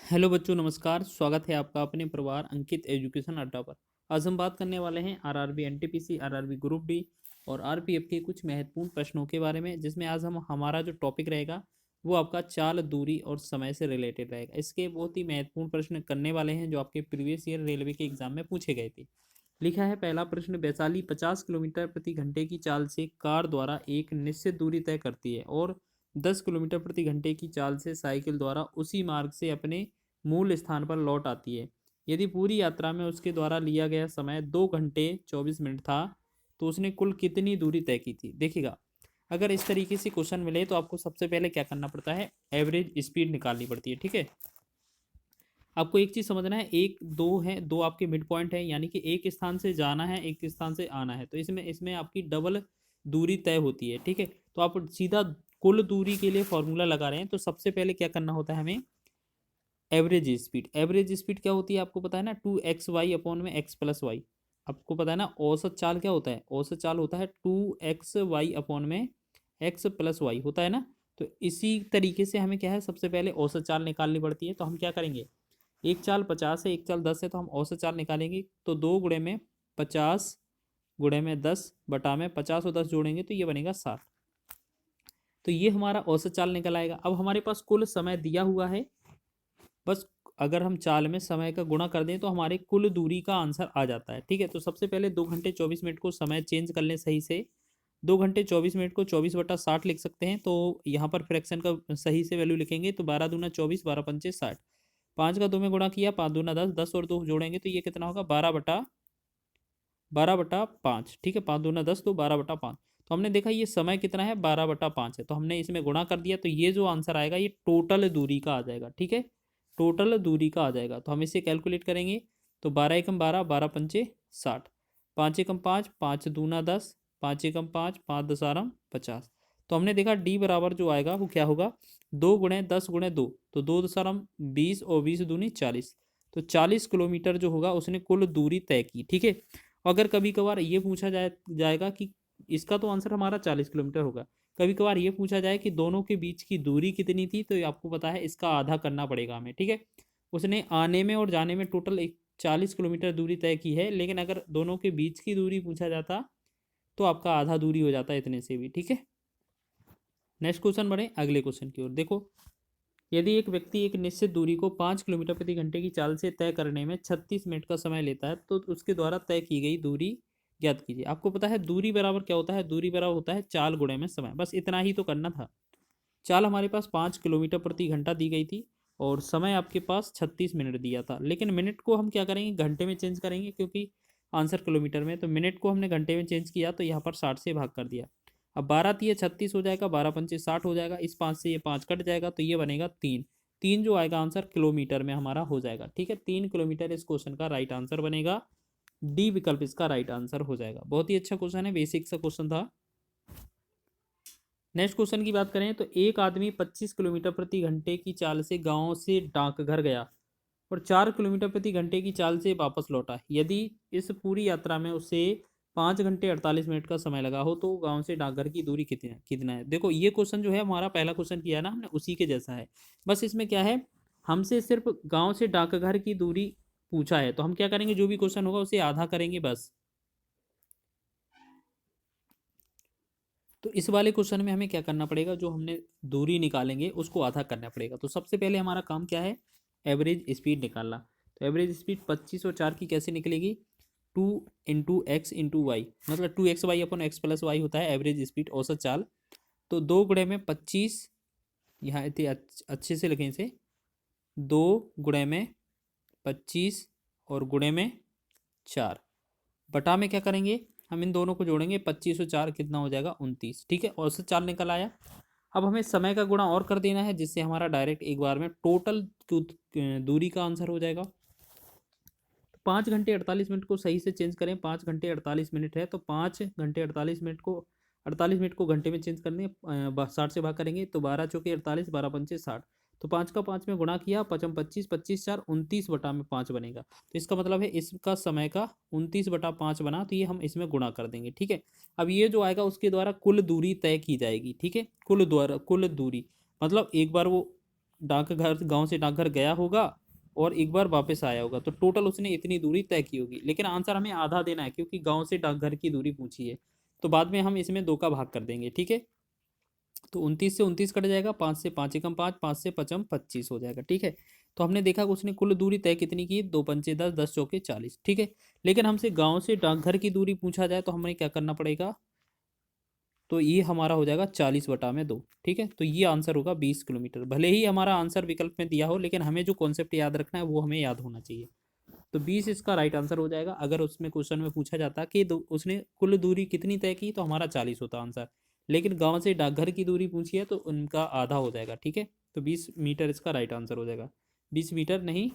Hello बच्चों, नमस्कार। स्वागत है आपका अपने परिवार अंकित एजुकेशन अड्डा पर। आज हम बात करने वाले हैं RRB NTPC, RRB group D और आरपीएफ के कुछ महत्वपूर्ण प्रश्नों के बारे में, जिसमें आज हम हमारा जो टॉपिक रहेगा वो आपका चाल, दूरी और समय से रिलेटेड रहेगा। इसके बहुत ही महत्वपूर्ण प्रश्न करने वाले हैं जो आपके प्रीवियस ईयर रेलवे के एग्जाम में पूछे गए थे। लिखा है पहला प्रश्न, वैशाली 50 किलोमीटर प्रति घंटे की चाल से कार द्वारा एक निश्चित दूरी तय करती है और 10 किलोमीटर प्रति घंटे की चाल से साइकिल द्वारा उसी मार्ग से अपने मूल स्थान पर लौट आती है। यदि पूरी यात्रा में उसके द्वारा लिया गया समय 2 घंटे 24 मिनट था तो उसने कुल कितनी दूरी तय की थी। देखिएगा, अगर इस तरीके से क्वेश्चन मिले तो आपको सबसे पहले क्या करना पड़ता है, एवरेज स्पीड निकालनी पड़ती है। ठीक है, आपको एक चीज समझना है, एक दो है, दो आपके मिड पॉइंट है, यानी कि एक स्थान से जाना है, एक स्थान से आना है, तो इसमें इसमें आपकी डबल दूरी तय होती है। ठीक है, तो आप सीधा कुल दूरी के लिए फॉर्मूला लगा रहे हैं, तो सबसे पहले क्या करना होता है हमें, एवरेज स्पीड। एवरेज स्पीड क्या होती है आपको पता है ना, 2xy अपॉन में x+y। आपको पता है ना, औसत चाल क्या होता है, औसत चाल होता है 2xy अपॉन में x+y होता है ना। तो इसी तरीके से हमें क्या है, सबसे पहले औसत चाल निकालनी पड़ती है। तो हम क्या करेंगे, एक चाल 50 है, एक चाल 10 है, तो हम औसत चाल निकालेंगे। तो 2 गुणे में 50 गुणे में 10 बटा में 50 और 10 जोड़ेंगे तो ये बनेगा 60। तो ये हमारा औसत चाल निकल आएगा। अब हमारे पास कुल समय दिया हुआ है, बस अगर हम चाल में समय का गुणा कर दें तो हमारे कुल दूरी का आंसर आ जाता है। ठीक है, तो सबसे पहले 2 घंटे 24 मिनट को समय चेंज कर लें सही से। 2 घंटे 24 मिनट को 24/60 लिख सकते हैं। तो यहाँ पर फ्रैक्शन का सही से वैल्यू लिखेंगे तो 12 दूना 24, 12 पंचे 60। 5 का 2 में गुणा किया, 5 दूना 10, 10 और 2 जोड़ेंगे तो ये कितना होगा, 12/5। ठीक है, 5 दूना 10 तो 12/5। तो हमने देखा ये समय कितना है, 12/5 है, तो हमने इसमें गुणा कर दिया। तो ये जो आंसर आएगा ये टोटल दूरी का आ जाएगा। ठीक है, टोटल दूरी का आ जाएगा। तो हम इसे कैलकुलेट करेंगे तो 12 एकम 12, 12 पंचे 60, 5 एकम 5, 5 दूना 10, 5 एकम 5, 5 दसारम 50। तो हमने देखा डी बराबर जो आएगा वो क्या होगा, 2 गुणे 10 गुणे 2, तो 2 दसारम 20 और 20 दूनी 40। तो 40 किलोमीटर जो होगा उसने कुल दूरी तय की। ठीक है, अगर कभी कभार ये पूछा जाएगा कि इसका तो आंसर हमारा 40 किलोमीटर होगा, कभी कभार ये पूछा जाए कि दोनों के बीच की दूरी कितनी थी, तो ये आपको पता है इसका आधा करना पड़ेगा हमें। ठीक है, उसने आने में और जाने में टोटल एक 40 किलोमीटर दूरी तय की है, लेकिन अगर दोनों के बीच की दूरी पूछा जाता तो आपका आधा दूरी हो जाता इतने से भी। ठीक है, नेक्स्ट क्वेश्चन बढ़े अगले क्वेश्चन की ओर। देखो, यदि एक व्यक्ति एक निश्चित दूरी को 5 किलोमीटर प्रति घंटे की चाल से तय करने में 36 मिनट का समय लेता है तो उसके द्वारा तय की गई दूरी ज्ञात कीजिए। आपको पता है दूरी बराबर क्या होता है, दूरी बराबर होता है चाल गुणे में समय। बस इतना ही तो करना था। चाल हमारे पास 5 किलोमीटर प्रति घंटा दी गई थी और समय आपके पास 36 मिनट दिया था, लेकिन मिनट को हम क्या करेंगे, घंटे में चेंज करेंगे, क्योंकि आंसर किलोमीटर में। तो मिनट को हमने घंटे में चेंज किया तो यहाँ पर 60 से भाग कर दिया। अब 12 तिया 36 हो जाएगा, 12 पंचे 60 हो जाएगा, इस 5 से ये 5 कट जाएगा तो ये बनेगा 3। 3 जो आएगा आंसर किलोमीटर में हमारा हो जाएगा। ठीक है, 3 किलोमीटर इस क्वेश्चन का राइट आंसर बनेगा। डी विकल्प इसका राइट आंसर हो जाएगा। बहुत ही अच्छा क्वेश्चन है, बेसिक सा क्वेश्चन था। नेक्स्ट क्वेश्चन की बात करें तो एक आदमी 25 किलोमीटर प्रति घंटे की चाल से गांव से डाकघर गया और 4 किलोमीटर प्रति घंटे की चाल से वापस लौटा। यदि इस पूरी यात्रा में उसे 5 घंटे 48 मिनट का समय लगा हो तो गांव से डाकघर की दूरी कितना कितना है। देखो, ये क्वेश्चन जो है हमारा पहला क्वेश्चन किया ना हमने, उसी के जैसा है। बस इसमें क्या है, हमसे सिर्फ गांव से डाकघर की दूरी पूछा है, तो हम क्या करेंगे, जो भी क्वेश्चन होगा उसे आधा करेंगे बस। तो इस वाले क्वेश्चन में हमें क्या करना पड़ेगा, जो हमने दूरी निकालेंगे उसको आधा करना पड़ेगा। तो सबसे पहले हमारा काम क्या है, एवरेज स्पीड निकालना। तो एवरेज स्पीड 25 और 4 की कैसे निकलेगी, 2 × x × y, मतलब 2xy/x+y होता है एवरेज स्पीड, औसत चाल। तो 2 गुणे में 25, यहाँ इतने अच्छे से लिखें इसे, 2 गुणे में 25 और गुणे में 4, बटा में क्या करेंगे, हम इन दोनों को जोड़ेंगे, 25 और 4 कितना हो जाएगा, 29। ठीक है, औसत चाल निकल आया। अब हमें समय का गुणा और कर देना है, जिससे हमारा डायरेक्ट एक बार में टोटल दूरी का आंसर हो जाएगा। तो 5 घंटे 48 मिनट को सही से चेंज करें, 5 घंटे 48 मिनट है तो 5 घंटे 48 मिनट को 48 मिनट को घंटे में चेंज करने 60 से भाग करेंगे तो 12 × 4 = 48, 12 पंचे 60। तो 5 का 5 में गुणा किया, 5×25, 25×4 29/5 बनेगा। तो इसका मतलब है इसका समय का 29/5 बना, तो ये हम इसमें गुणा कर देंगे। ठीक है, अब ये जो आएगा उसके द्वारा कुल दूरी तय की जाएगी। ठीक है, कुल दूरी मतलब एक बार वो डाकघर, गांव से डाकघर गया होगा और एक बार वापस आया होगा, तो टोटल उसने इतनी दूरी तय की होगी। लेकिन आंसर हमें आधा देना है क्योंकि गांव से डाकघर की दूरी पूछी है। तो बाद में हम इसमें 2 का भाग कर देंगे, ठीक है। तो 29 से 29 कट जाएगा, 5 से 5 एकम 5, 5 से 5 25 हो जाएगा, ठीक है। तो हमने देखा कि उसने कुल दूरी तय कितनी की, 2 पंचे 10, 10 चौके 40, ठीक है। लेकिन हमसे गांव से डाकघर की दूरी पूछा जाए तो हमें क्या करना पड़ेगा, तो ये हमारा हो जाएगा 40/2, ठीक है। तो ये आंसर होगा 20 किलोमीटर। भले ही हमारा आंसर विकल्प में दिया हो, लेकिन हमें जो कॉन्सेप्ट याद रखना है वो हमें याद होना चाहिए। तो 20 इसका राइट आंसर हो जाएगा। अगर उसमें क्वेश्चन में पूछा जाता कि उसने कुल दूरी कितनी तय की, तो हमारा 40 होता आंसर। लेकिन गांव से डाकघर की दूरी पूछी है तो उनका आधा हो जाएगा, ठीक है। तो 20 मीटर इसका राइट आंसर हो जाएगा। 20 मीटर नहीं,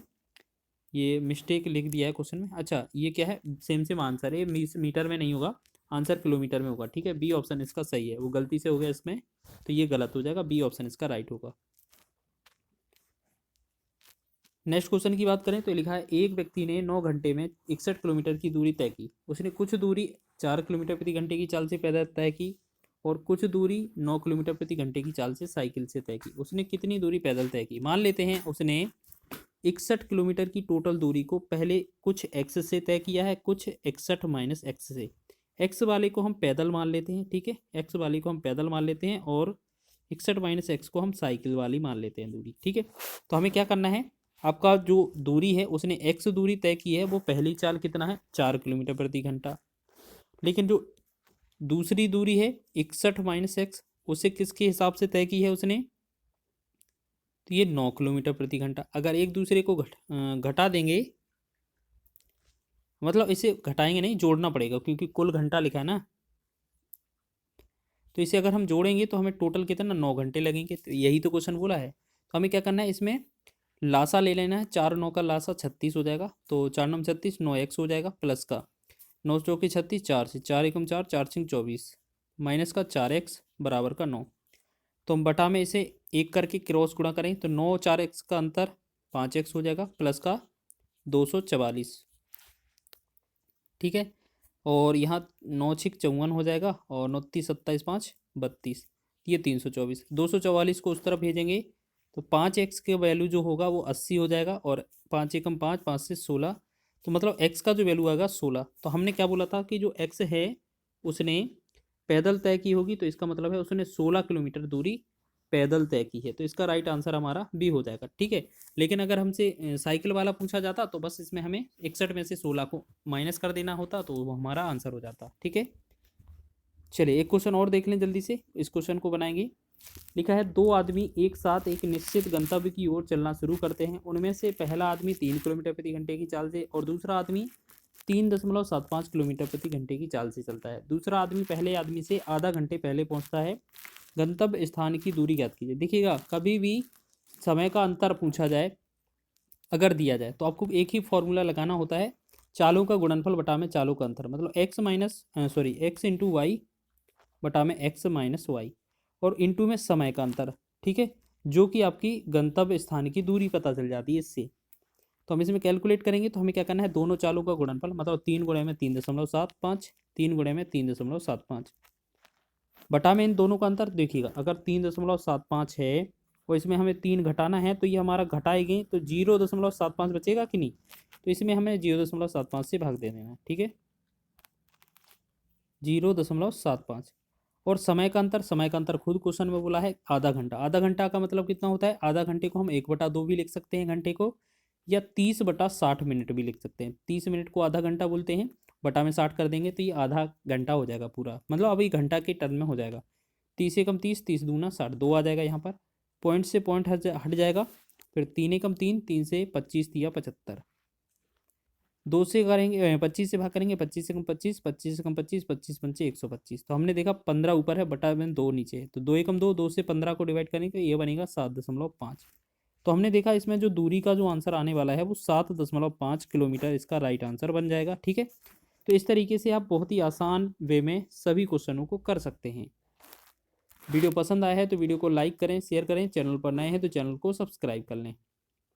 ये मिस्टेक लिख दिया है क्वेश्चन में। अच्छा, ये क्या है, सेम सेम आंसर है, मीटर में नहीं होगा, आंसर किलोमीटर में होगा, ठीक है। बी ऑप्शन इसका सही है, वो गलती से हो गया इसमें, तो ये गलत हो जाएगा, बी ऑप्शन इसका राइट होगा। नेक्स्ट क्वेश्चन की बात करें तो लिखा है, एक व्यक्ति ने 9 घंटे में 61 किलोमीटर की दूरी तय की। उसने कुछ दूरी 4 किलोमीटर प्रति घंटे की चाल से पैदल तय की और कुछ दूरी 9 किलोमीटर प्रति घंटे की चाल से साइकिल से तय की। उसने कितनी दूरी पैदल तय की? मान लेते हैं उसने 61 किलोमीटर की टोटल दूरी को पहले कुछ एक्स से तय किया है, कुछ 61 माइनस एक्स से। एक्स वाले को हम पैदल मान लेते हैं, ठीक है, एक्स वाले को हम पैदल मान लेते हैं और 61 माइनस एक्स को हम साइकिल वाली मान लेते हैं दूरी, ठीक है। तो हमें क्या करना है, आपका जो दूरी है उसने एक्स दूरी तय की है, वो पहली चाल कितना है, 4 किलोमीटर प्रति घंटा। लेकिन जो दूसरी दूरी है 61 माइनस एक्स, उसे किसके हिसाब से तय की है उसने, तो ये 9 किलोमीटर प्रति घंटा। अगर एक दूसरे को घटा देंगे, मतलब इसे घटाएंगे नहीं, जोड़ना पड़ेगा क्योंकि कुल घंटा लिखा है ना, तो इसे अगर हम जोड़ेंगे तो हमें टोटल कितना 9 घंटे लगेंगे। तो यही तो क्वेश्चन बोला है। तो हमें क्या करना है, इसमें लासा ले लेना है, 4 9 का लासा 36 हो जाएगा, तो 4 9 36, 9 एक्स हो जाएगा, प्लस का 9 चौके 36, 4 से 4 एकम 4, 4 सिंह 24, माइनस का 4 एक्स बराबर का 9। तो हम बटा में इसे एक करके क्रॉस गुणा करें तो 9 4 एक्स का अंतर 5 एक्स हो जाएगा, प्लस का 244, ठीक है। और यहाँ 9 6 54 हो जाएगा और 29 27 5 32, ये 324, 244 को उस तरफ भेजेंगे तो 5 एक्स के वैल्यू जो होगा वो 80 हो जाएगा और 5 एकम 5, 5 से 16, तो मतलब एक्स का जो वैल्यू आएगा 16। तो हमने क्या बोला था कि जो एक्स है उसने पैदल तय की होगी, तो इसका मतलब है उसने 16 किलोमीटर दूरी पैदल तय की है, तो इसका राइट आंसर हमारा बी हो जाएगा, ठीक है। लेकिन अगर हमसे साइकिल वाला पूछा जाता तो बस इसमें हमें 61 में से 16 को माइनस कर देना होता, तो वो हमारा आंसर हो जाता, ठीक है। चलिए एक क्वेश्चन और देख लें जल्दी से, इस क्वेश्चन को बनाएंगे। लिखा है, 2 आदमी एक साथ एक निश्चित गंतव्य की ओर चलना शुरू करते हैं। उनमें से पहला आदमी 3 किलोमीटर प्रति घंटे की चाल से और दूसरा आदमी 3.75 किलोमीटर प्रति घंटे की चाल से चलता है। दूसरा आदमी पहले आदमी से आधा घंटे पहले पहुंचता है। गंतव्य स्थान की दूरी ज्ञात कीजिए। देखिएगा, कभी भी समय का अंतर पूछा जाए, अगर दिया जाए तो आपको एक ही फॉर्मूला लगाना होता है, चालों का गुणनफल बटा में चालों का अंतर, मतलब एक्स इंटू वाई बटा में एक्स माइनस वाई और इंटू में समय का अंतर, ठीक है, जो कि आपकी गंतव्य स्थान की दूरी पता चल जाती है इससे। तो हम इसमें कैलकुलेट करेंगे तो हमें क्या करना है, दोनों चालों का गुणनफल, मतलब 3 गुणे में 3.75, 3 गुणे में 3.75 बटा में इन दोनों का अंतर। देखिएगा, अगर 3.75 है और इसमें हमें 3 घटाना है तो ये हमारा घटाएंगे तो 0.75 बचेगा कि नहीं, तो इसमें हमें 0.75 से भाग दे देना है, ठीक है, 0.75। और समय का अंतर, समय का अंतर खुद क्वेश्चन में बोला है आधा घंटा। आधा घंटा का मतलब कितना होता है, आधा घंटे को हम 1/2 भी लिख सकते हैं घंटे को, या 30/60 मिनट भी लिख सकते हैं। 30 मिनट को आधा घंटा बोलते हैं, बटा में 60 कर देंगे तो ये आधा घंटा हो जाएगा पूरा, मतलब अभी घंटा के टर्म में हो जाएगा। 30 एकम 30, 30 दूना 60, 2 आ जाएगा यहाँ पर, पॉइंट से पॉइंट हट जाएगा, फिर 3 एकम 3, 3 से 25 दिया 75, 2 से करेंगे 25 से भाग करेंगे, 25 एकम 25, 25 एकम 25, 25 पंचे 125। तो हमने देखा 15 ऊपर है, बटा में 2 नीचे है, तो 2 एकम 2, 2 से 15 को डिवाइड करेंगे तो ये बनेगा 7.5। तो हमने देखा इसमें जो दूरी का जो आंसर आने वाला है वो 7.5 किलोमीटर इसका राइट आंसर बन जाएगा, ठीक है। तो इस तरीके से आप बहुत ही आसान वे में सभी क्वेश्चनों को कर सकते हैं। वीडियो पसंद आया है तो वीडियो को लाइक करें, शेयर करें, चैनल पर नए हैं तो चैनल को सब्सक्राइब कर लें।